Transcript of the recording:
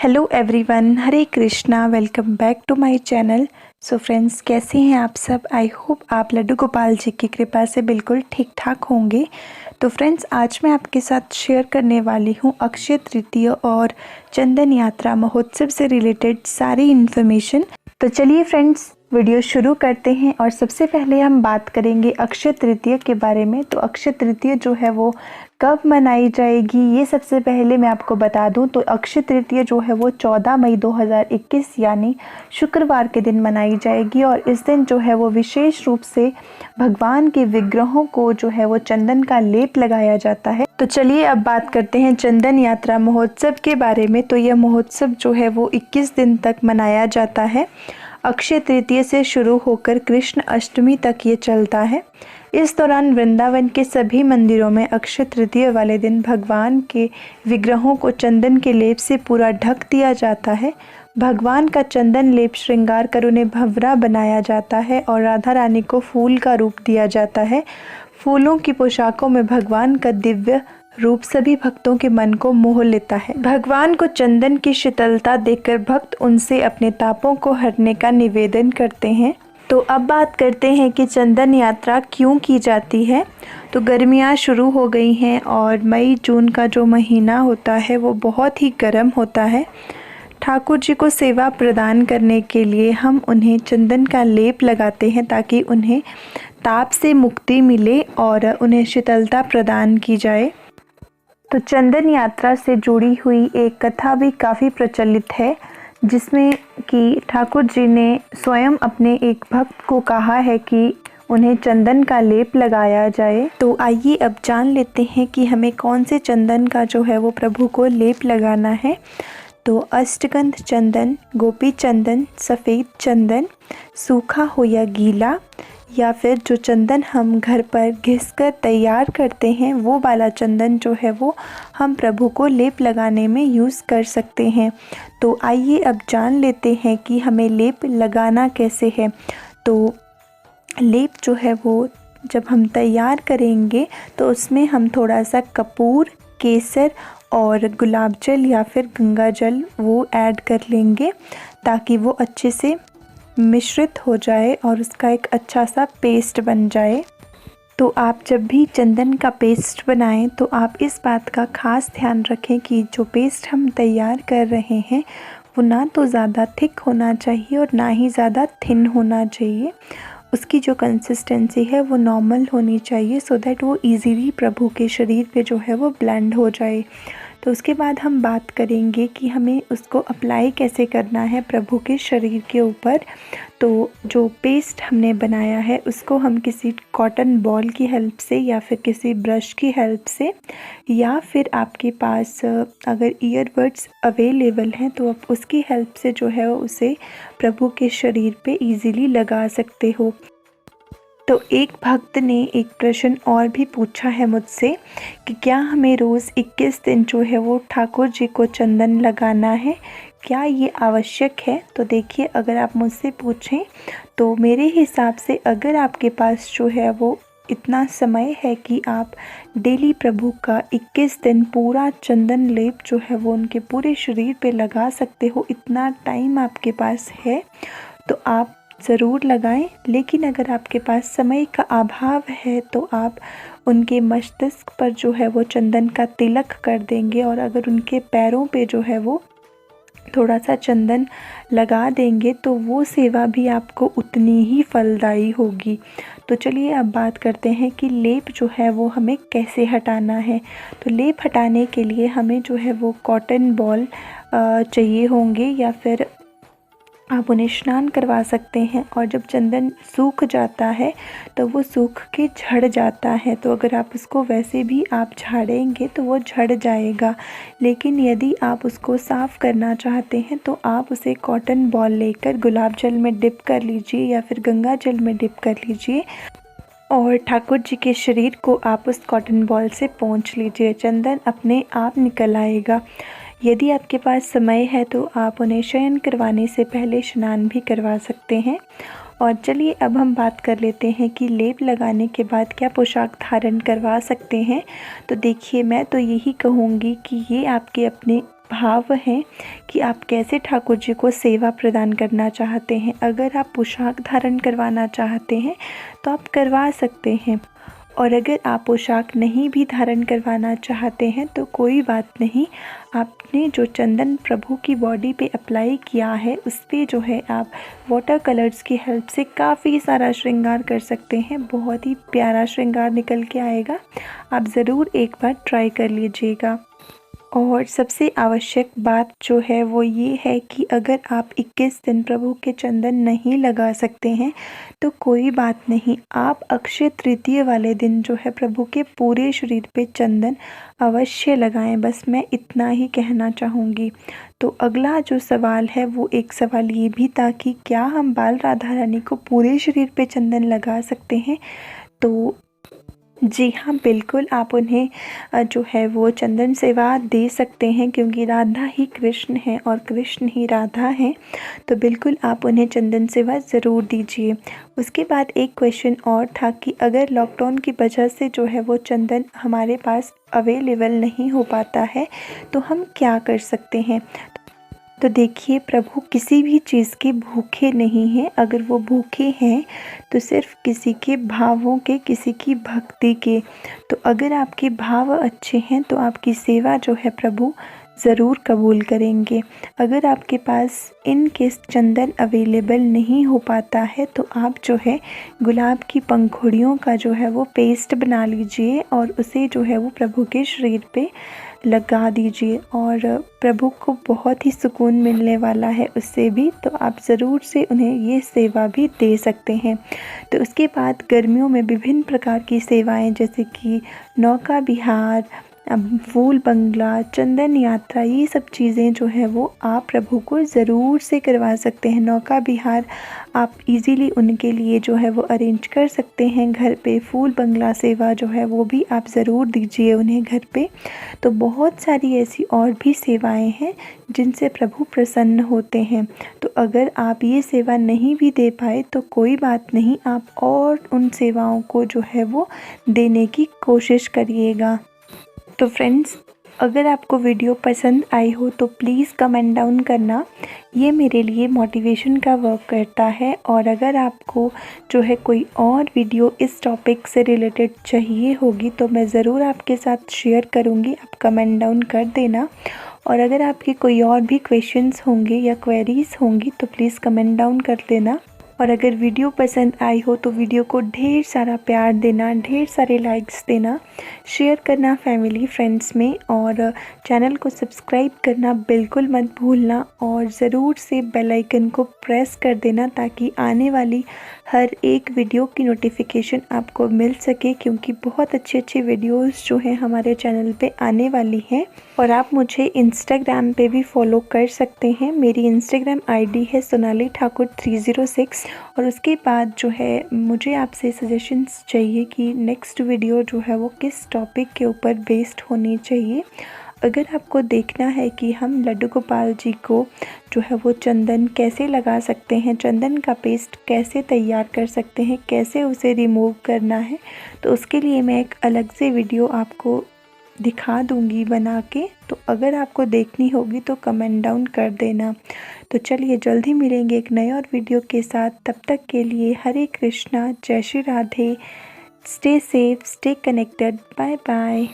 Hello everyone, Hare Krishna. Welcome back to my channel. So friends, कैसे हैं आप सब? आई होप आप लड्डू गोपाल जी की कृपा से बिल्कुल ठीक ठाक होंगे। तो फ्रेंड्स, आज मैं आपके साथ शेयर करने वाली हूँ अक्षय तृतीय और चंदन यात्रा महोत्सव से रिलेटेड सारी इन्फॉर्मेशन। तो चलिए फ्रेंड्स, वीडियो शुरू करते हैं। और सबसे पहले हम बात करेंगे अक्षय तृतीय के बारे में। तो अक्षय तृतीय जो है वो कब मनाई जाएगी, ये सबसे पहले मैं आपको बता दूं। तो अक्षय तृतीय जो है वो 14 मई 2021 यानी शुक्रवार के दिन मनाई जाएगी। और इस दिन जो है वो विशेष रूप से भगवान के विग्रहों को जो है वो चंदन का लेप लगाया जाता है। तो चलिए अब बात करते हैं चंदन यात्रा महोत्सव के बारे में। तो यह महोत्सव जो है वो 21 दिन तक मनाया जाता है। अक्षय तृतीय से शुरू होकर कृष्ण अष्टमी तक ये चलता है। इस दौरान वृंदावन के सभी मंदिरों में अक्षय तृतीय वाले दिन भगवान के विग्रहों को चंदन के लेप से पूरा ढक दिया जाता है। भगवान का चंदन लेप श्रृंगार कर उन्हें भंवरा बनाया जाता है और राधा रानी को फूल का रूप दिया जाता है। फूलों की पोशाकों में भगवान का दिव्य रूप सभी भक्तों के मन को मोह लेता है। भगवान को चंदन की शीतलता देखकर भक्त उनसे अपने तापों को हरने का निवेदन करते हैं। तो अब बात करते हैं कि चंदन यात्रा क्यों की जाती है। तो गर्मियाँ शुरू हो गई हैं और मई जून का जो महीना होता है वो बहुत ही गर्म होता है। ठाकुर जी को सेवा प्रदान करने के लिए हम उन्हें चंदन का लेप लगाते हैं ताकि उन्हें ताप से मुक्ति मिले और उन्हें शीतलता प्रदान की जाए। तो चंदन यात्रा से जुड़ी हुई एक कथा भी काफ़ी प्रचलित है, जिसमें कि ठाकुर जी ने स्वयं अपने एक भक्त को कहा है कि उन्हें चंदन का लेप लगाया जाए। तो आइए अब जान लेते हैं कि हमें कौन से चंदन का जो है वो प्रभु को लेप लगाना है। तो अष्टगंध चंदन, गोपी चंदन, सफ़ेद चंदन, सूखा हो या गीला, या फिर जो चंदन हम घर पर घिसकर तैयार करते हैं वो वाला चंदन जो है वो हम प्रभु को लेप लगाने में यूज़ कर सकते हैं। तो आइए अब जान लेते हैं कि हमें लेप लगाना कैसे है। तो लेप जो है वो जब हम तैयार करेंगे तो उसमें हम थोड़ा सा कपूर, केसर और गुलाब जल या फिर गंगा जल वो ऐड कर लेंगे ताकि वो अच्छे से मिश्रित हो जाए और उसका एक अच्छा सा पेस्ट बन जाए। तो आप जब भी चंदन का पेस्ट बनाएं तो आप इस बात का ख़ास ध्यान रखें कि जो पेस्ट हम तैयार कर रहे हैं वो ना तो ज़्यादा थिक होना चाहिए और ना ही ज़्यादा थिन होना चाहिए। उसकी जो कंसिस्टेंसी है वो नॉर्मल होनी चाहिए, सो दैट वो इजीली प्रभु के शरीर पे जो है वो ब्लेंड हो जाए। तो उसके बाद हम बात करेंगे कि हमें उसको अप्लाई कैसे करना है प्रभु के शरीर के ऊपर। तो जो पेस्ट हमने बनाया है उसको हम किसी कॉटन बॉल की हेल्प से या फिर किसी ब्रश की हेल्प से, या फिर आपके पास अगर ईयरबड्स अवेलेबल हैं तो आप उसकी हेल्प से जो है उसे प्रभु के शरीर पे इजीली लगा सकते हो। तो एक भक्त ने एक प्रश्न और भी पूछा है मुझसे कि क्या हमें रोज़ 21 दिन जो है वो ठाकुर जी को चंदन लगाना है, क्या ये आवश्यक है? तो देखिए, अगर आप मुझसे पूछें तो मेरे हिसाब से अगर आपके पास जो है वो इतना समय है कि आप डेली प्रभु का 21 दिन पूरा चंदन लेप जो है वो उनके पूरे शरीर पे लगा सकते हो, इतना टाइम आपके पास है तो आप ज़रूर लगाएं। लेकिन अगर आपके पास समय का अभाव है तो आप उनके मस्तिष्क पर जो है वो चंदन का तिलक कर देंगे और अगर उनके पैरों पे जो है वो थोड़ा सा चंदन लगा देंगे तो वो सेवा भी आपको उतनी ही फलदायी होगी। तो चलिए अब बात करते हैं कि लेप जो है वो हमें कैसे हटाना है। तो लेप हटाने के लिए हमें जो है वो कॉटन बॉल चाहिए होंगे या फिर आप उन्हें स्नान करवा सकते हैं। और जब चंदन सूख जाता है तो वो सूख के झड़ जाता है, तो अगर आप उसको वैसे भी आप झाड़ेंगे तो वो झड़ जाएगा। लेकिन यदि आप उसको साफ़ करना चाहते हैं तो आप उसे कॉटन बॉल लेकर गुलाब जल में डिप कर लीजिए या फिर गंगा जल में डिप कर लीजिए और ठाकुर जी के शरीर को आप उस कॉटन बॉल से पोंछ लीजिए। चंदन अपने आप निकल आएगा। यदि आपके पास समय है तो आप उन्हें शयन करवाने से पहले स्नान भी करवा सकते हैं। और चलिए अब हम बात कर लेते हैं कि लेप लगाने के बाद क्या पोशाक धारण करवा सकते हैं। तो देखिए, मैं तो यही कहूँगी कि ये आपके अपने भाव हैं कि आप कैसे ठाकुर जी को सेवा प्रदान करना चाहते हैं। अगर आप पोशाक धारण करवाना चाहते हैं तो आप करवा सकते हैं, और अगर आप पोशाक नहीं भी धारण करवाना चाहते हैं तो कोई बात नहीं। आपने जो चंदन प्रभु की बॉडी पे अप्लाई किया है उस पे जो है आप वाटर कलर्स की हेल्प से काफ़ी सारा श्रृंगार कर सकते हैं। बहुत ही प्यारा श्रृंगार निकल के आएगा। आप ज़रूर एक बार ट्राई कर लीजिएगा। और सबसे आवश्यक बात जो है वो ये है कि अगर आप 21 दिन प्रभु के चंदन नहीं लगा सकते हैं तो कोई बात नहीं, आप अक्षय तृतीय वाले दिन जो है प्रभु के पूरे शरीर पे चंदन अवश्य लगाएं। बस मैं इतना ही कहना चाहूँगी। तो अगला जो सवाल है वो एक सवाल ये भी था कि क्या हम बाल राधा रानी को पूरे शरीर पे चंदन लगा सकते हैं। तो जी हाँ, बिल्कुल आप उन्हें जो है वो चंदन सेवा दे सकते हैं, क्योंकि राधा ही कृष्ण हैं और कृष्ण ही राधा हैं। तो बिल्कुल आप उन्हें चंदन सेवा ज़रूर दीजिए। उसके बाद एक क्वेश्चन और था कि अगर लॉकडाउन की वजह से जो है वो चंदन हमारे पास अवेलेबल नहीं हो पाता है तो हम क्या कर सकते हैं। तो देखिए, प्रभु किसी भी चीज़ के भूखे नहीं हैं। अगर वो भूखे हैं तो सिर्फ किसी के भावों के, किसी की भक्ति के। तो अगर आपके भाव अच्छे हैं तो आपकी सेवा जो है प्रभु ज़रूर कबूल करेंगे। अगर आपके पास इन केस चंदन अवेलेबल नहीं हो पाता है तो आप जो है गुलाब की पंखुड़ियों का जो है वो पेस्ट बना लीजिए और उसे जो है वो प्रभु के शरीर पे लगा दीजिए, और प्रभु को बहुत ही सुकून मिलने वाला है उससे भी। तो आप ज़रूर से उन्हें ये सेवा भी दे सकते हैं। तो उसके बाद गर्मियों में विभिन्न प्रकार की सेवाएं जैसे कि नौका विहार, फूल बंगला, चंदन यात्रा, ये सब चीज़ें जो है वो आप प्रभु को ज़रूर से करवा सकते हैं। नौका विहार आप इजीली उनके लिए जो है वो अरेंज कर सकते हैं घर पे। फूल बंगला सेवा जो है वो भी आप ज़रूर दीजिए उन्हें घर पे। तो बहुत सारी ऐसी और भी सेवाएं हैं जिनसे प्रभु प्रसन्न होते हैं। तो अगर आप ये सेवा नहीं भी दे पाए तो कोई बात नहीं, आप और उन सेवाओं को जो है वो देने की कोशिश करिएगा। तो फ्रेंड्स, अगर आपको वीडियो पसंद आई हो तो प्लीज़ कमेंट डाउन करना, ये मेरे लिए मोटिवेशन का वर्क करता है। और अगर आपको जो है कोई और वीडियो इस टॉपिक से रिलेटेड चाहिए होगी तो मैं ज़रूर आपके साथ शेयर करूँगी। आप कमेंट डाउन कर देना। और अगर आपके कोई और भी क्वेश्चंस होंगे या क्वेरीज़ होंगी तो प्लीज़ कमेंट डाउन कर देना। और अगर वीडियो पसंद आई हो तो वीडियो को ढेर सारा प्यार देना, ढेर सारे लाइक्स देना, शेयर करना फैमिली फ्रेंड्स में, और चैनल को सब्सक्राइब करना बिल्कुल मत भूलना। और ज़रूर से बेल आइकन को प्रेस कर देना ताकि आने वाली हर एक वीडियो की नोटिफिकेशन आपको मिल सके, क्योंकि बहुत अच्छे अच्छे वीडियोस जो हैं हमारे चैनल पे आने वाली हैं। और आप मुझे इंस्टाग्राम पे भी फॉलो कर सकते हैं। मेरी इंस्टाग्राम आईडी है सोनाली ठाकुर 306। और उसके बाद जो है मुझे आपसे सजेशंस चाहिए कि नेक्स्ट वीडियो जो है वो किस टॉपिक के ऊपर बेस्ड होनी चाहिए। अगर आपको देखना है कि हम लड्डू गोपाल जी को जो है वो चंदन कैसे लगा सकते हैं, चंदन का पेस्ट कैसे तैयार कर सकते हैं, कैसे उसे रिमूव करना है, तो उसके लिए मैं एक अलग से वीडियो आपको दिखा दूंगी बना के। तो अगर आपको देखनी होगी तो कमेंट डाउन कर देना। तो चलिए जल्दी मिलेंगे एक नए और वीडियो के साथ। तब तक के लिए हरे कृष्णा, जय Shri Radhe. Stay safe, stay connected, bye bye.